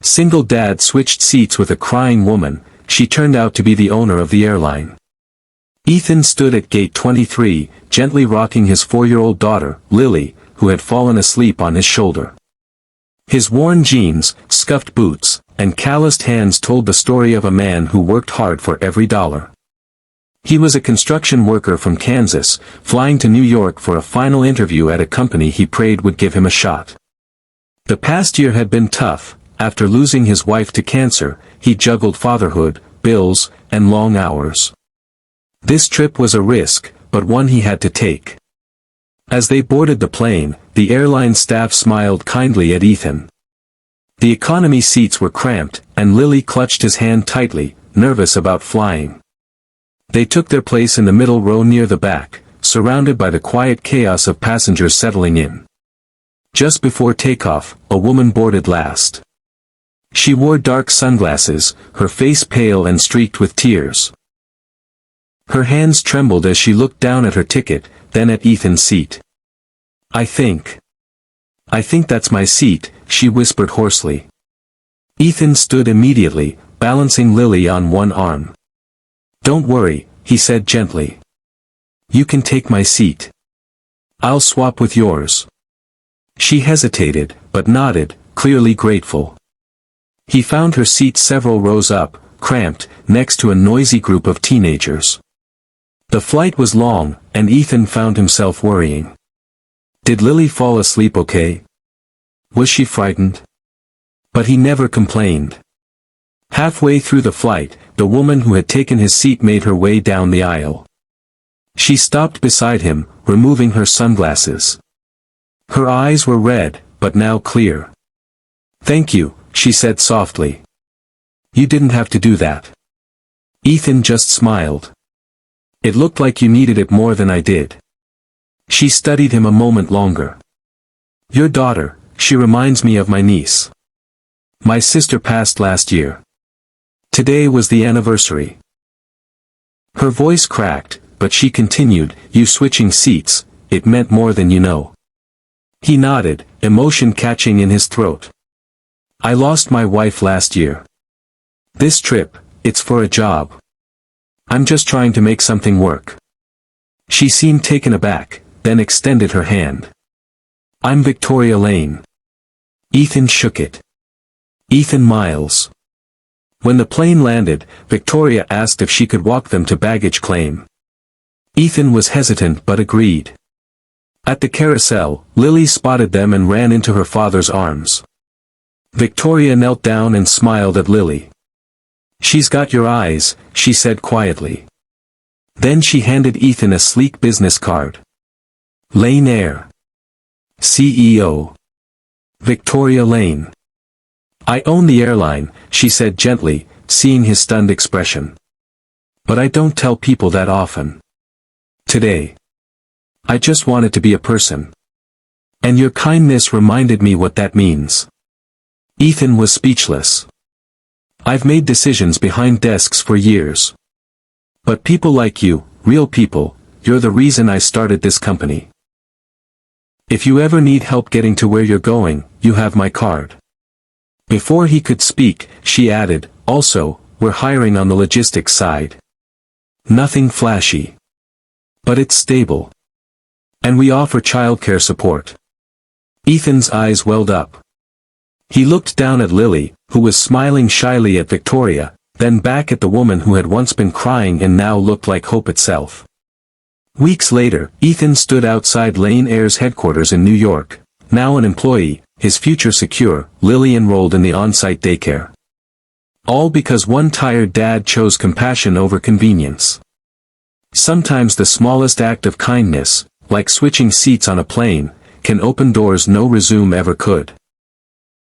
Single dad switched seats with a crying woman. She turned out to be the owner of the airline. Ethan stood at gate 23, gently rocking his 4-year-old daughter, Lily, who had fallen asleep on his shoulder. His worn jeans, scuffed boots, and calloused hands told the story of a man who worked hard for every dollar. He was a construction worker from Kansas, flying to New York for a final interview at a company he prayed would give him a shot. The past year had been tough. After losing his wife to cancer, he juggled fatherhood, bills, and long hours. This trip was a risk, but one he had to take. As they boarded the plane, the airline staff smiled kindly at Ethan. The economy seats were cramped, and Lily clutched his hand tightly, nervous about flying. They took their place in the middle row near the back, surrounded by the quiet chaos of passengers settling in. Just before takeoff, a woman boarded last. She wore dark sunglasses, her face pale and streaked with tears. Her hands trembled as she looked down at her ticket, then at Ethan's seat. I think that's my seat," she whispered hoarsely. Ethan stood immediately, balancing Lily on one arm. "Don't worry," he said gently. "You can take my seat. I'll swap with yours." She hesitated, but nodded, clearly grateful. He found her seat several rows up, cramped, next to a noisy group of teenagers. The flight was long, and Ethan found himself worrying. Did Lily fall asleep okay? Was she frightened? But he never complained. Halfway through the flight, the woman who had taken his seat made her way down the aisle. She stopped beside him, removing her sunglasses. Her eyes were red, but now clear. "Thank you," she said softly. "You didn't have to do that." Ethan just smiled. "It looked like you needed it more than I did." She studied him a moment longer. "Your daughter, she reminds me of my niece. My sister passed last year. Today was the anniversary." Her voice cracked, but she continued, "You switching seats, it meant more than you know." He nodded, emotion catching in his throat. "I lost my wife last year. This trip, it's for a job. I'm just trying to make something work." She seemed taken aback, then extended her hand. "I'm Victoria Lane." Ethan shook it. "Ethan Miles." When the plane landed, Victoria asked if she could walk them to baggage claim. Ethan was hesitant but agreed. At the carousel, Lily spotted them and ran into her father's arms. Victoria knelt down and smiled at Lily. "She's got your eyes," she said quietly. Then she handed Ethan a sleek business card. Lane Air. CEO. Victoria Lane. "I own the airline," she said gently, seeing his stunned expression. "But I don't tell people that often. Today. I just wanted to be a person. And your kindness reminded me what that means." Ethan was speechless. "I've made decisions behind desks for years. But people like you, real people, you're the reason I started this company. If you ever need help getting to where you're going, you have my card." Before he could speak, she added, "Also, we're hiring on the logistics side. Nothing flashy. But it's stable. And we offer childcare support." Ethan's eyes welled up. He looked down at Lily, who was smiling shyly at Victoria, then back at the woman who had once been crying and now looked like hope itself. Weeks later, Ethan stood outside Lane Air's headquarters in New York. Now an employee, his future secure, Lily enrolled in the on-site daycare. All because one tired dad chose compassion over convenience. Sometimes the smallest act of kindness, like switching seats on a plane, can open doors no resume ever could.